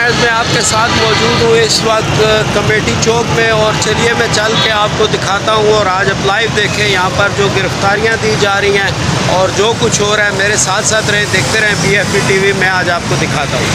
Gas मैं आपके साथ मौजूद हूँ इस वक्त कमेटी चौक में, और चलिए मैं चल के आपको दिखाता हूँ। और आज आप लाइव देखें यहाँ पर जो गिरफ्तारियाँ दी जा रही हैं और जो कुछ हो रहा है, मेरे साथ साथ रहें, देखते रहें BFP TV। मैं आज आपको दिखाता हूँ।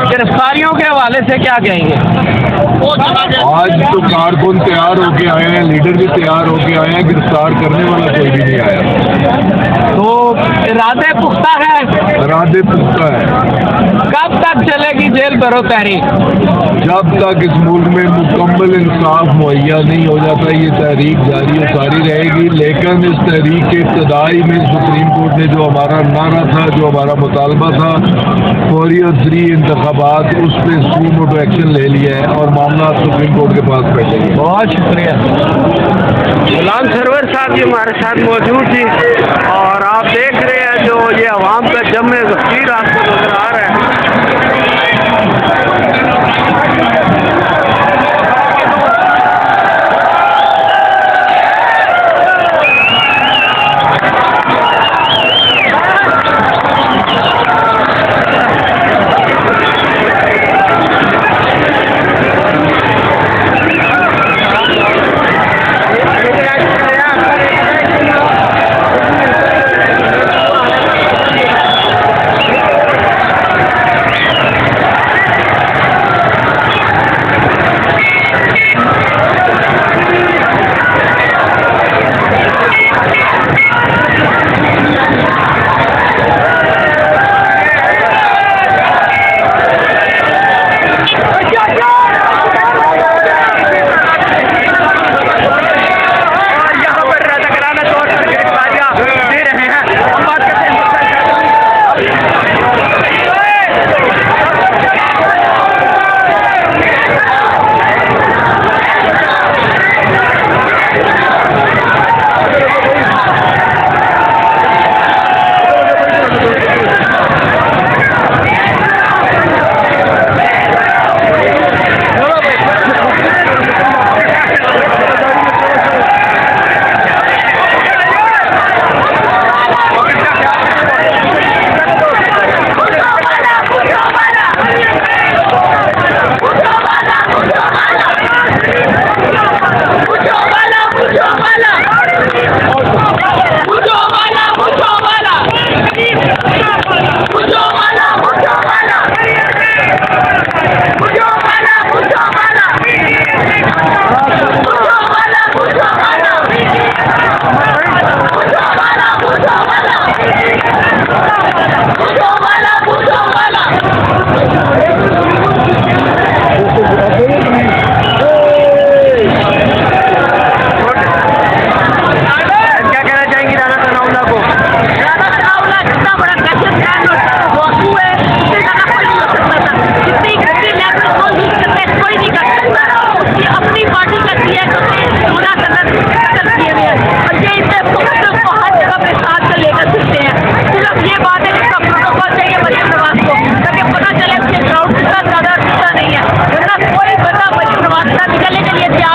गिरफ्तारियों के हवाले से क्या कहेंगे? आज तो कारकुन तैयार होके आए हैं, लीडर भी तैयार होके आए हैं, गिरफ्तार करने वाला कोई भी नहीं आया। तो इरादे पुख्ता है? इरादे पुख्ता है। कब तक चलेगी जेल भरो तहरीक? जब तक इस मुल्क में मुकम्मल इंसाफ मुहैया नहीं हो जाता ये तहरीक जारी सारी रहेगी। लेकिन इस तहरीक के इब्तदाई में सुप्रीम कोर्ट ने जो हमारा नारा था, जो हमारा मुतालबा था फौरी और फ्री इंतखाबात, उस पर सुप्रीम कोर्ट एक्शन ले लिया है और मामला सुप्रीम कोर्ट के पास बैठेंगे। बहुत शुक्रिया। गुलाम सरवर साहब जी हमारे साथ मौजूद थी और आप देख रहे हैं जो ये अवाम का जम्मे गफीर आपको नजर आ रहा है।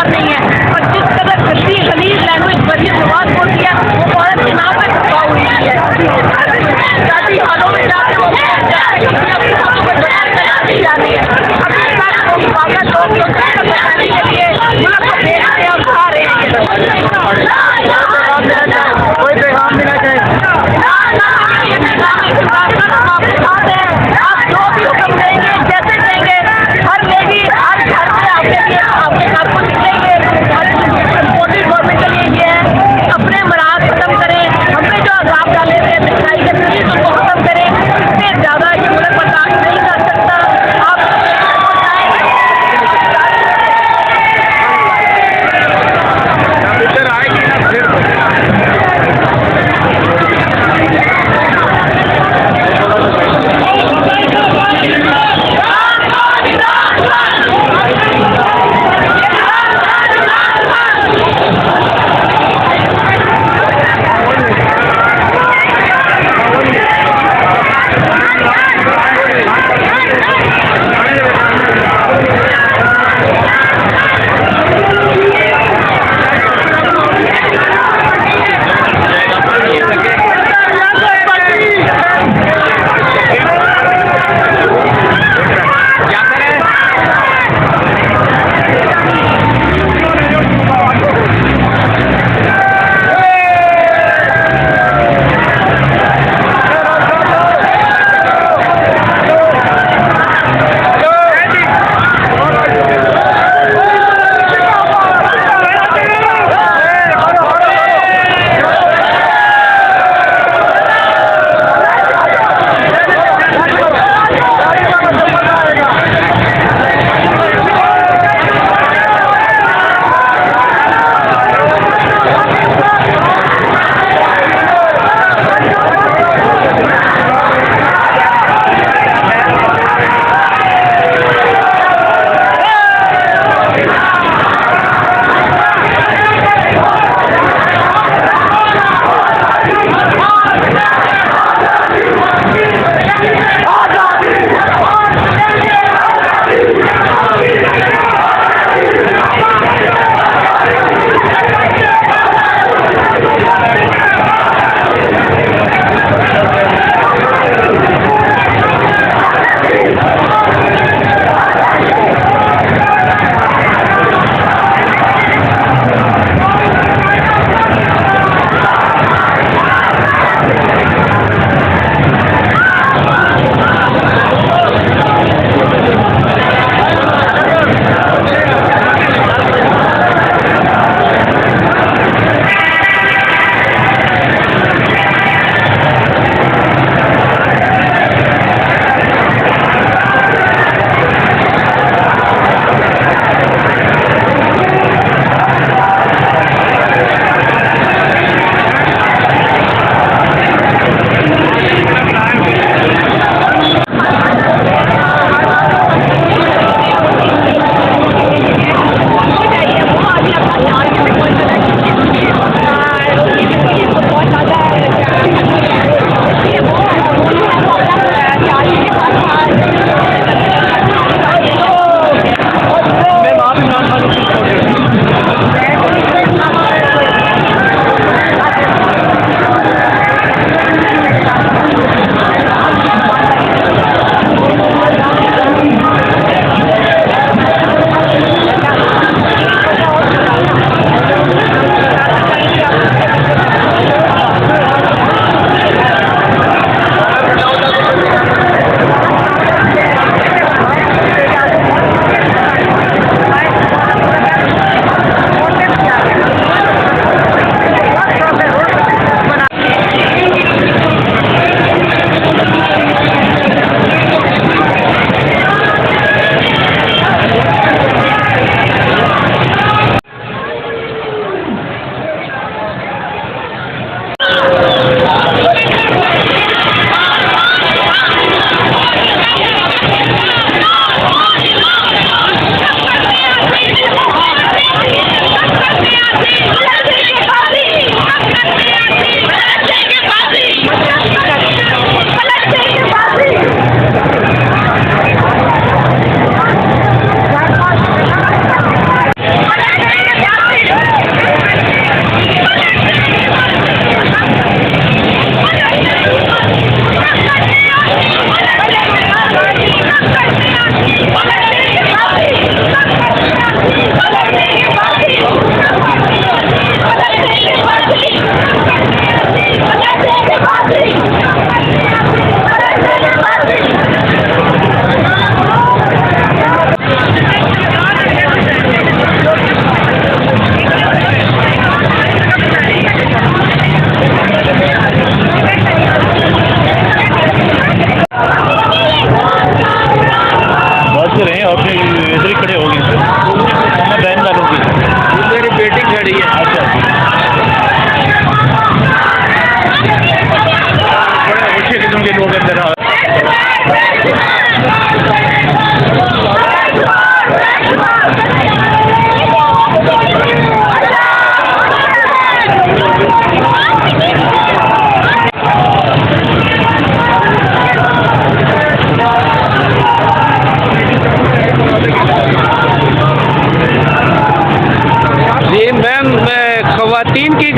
अधिकार नहीं है। और जिस कदर गंदी गलीज लैंग्वेज भरी जुबान होती है वो औरत के नाम पर छुपा हुई है। शादी हालों में जाके वो अपनी फोटो में बनाती जाती है। अपने साथ वो मुकाबला लोग जो करने के लिए मुल्क को देखते हैं और खा रहे हैं। कोई पैगाम देना चाहे आप जो भी हुक्म देंगे जैसे देंगे हर लेडी हर घर में आपके घर को निकलेंगे। मोदी गवर्नमेंट के लिए ये है अपने मराज खत्म करें, हमने जो अजाब डाले हुए महंगाई के प्लीज उनको खत्म करें। इससे ज़्यादा ये मुल्क बर्दाश्त नहीं कर सकता। आप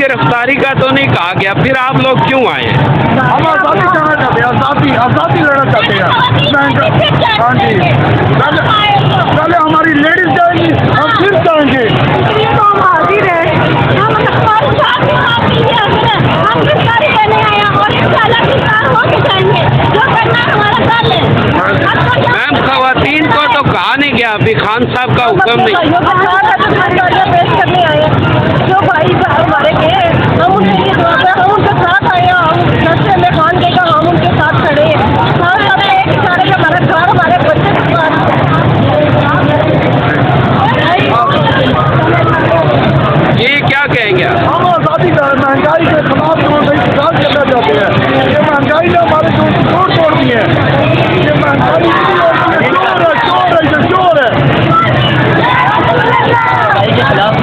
गिरफ्तारी का तो नहीं कहा गया, फिर आप लोग क्यों आए हैं? हम आज़ादी चाहना चाहते हैं, आज़ादी लेना चाहते हैं। हाँ जी, पहले हमारी लेडीज जाएंगी, हम फिर जाएंगे। इसलिए तो हम हाजिर हैं। हम गिरफ्तारी करने आए हैं और इंशाल्लाह गिरफ्तार हो के जाएंगे। जो करना है हमारा कर लें। मैम, खवातीन को तो कहा नहीं गया, अभी खान साहब का हुक्म नहीं। पेश करने आए हैं। जो भाई हमारे के हम उनके लिए दुआ करें, हम उनके साथ आए हैं। हम नशे में खान देगा, हम उनके साथ खड़े हैं। साथ साथ एक इशारे पे हमारा घर, हमारे बच्चे के पास। ये क्या कहेंगे आप? हम आज़ादी का महंगाई के खिलाफ जो इंतजार करना चाहते हैं। ये महंगाई ने हमारे जो तोड़ दी है। ये महंगाई चोर है, ये चोर है। के खिलाफ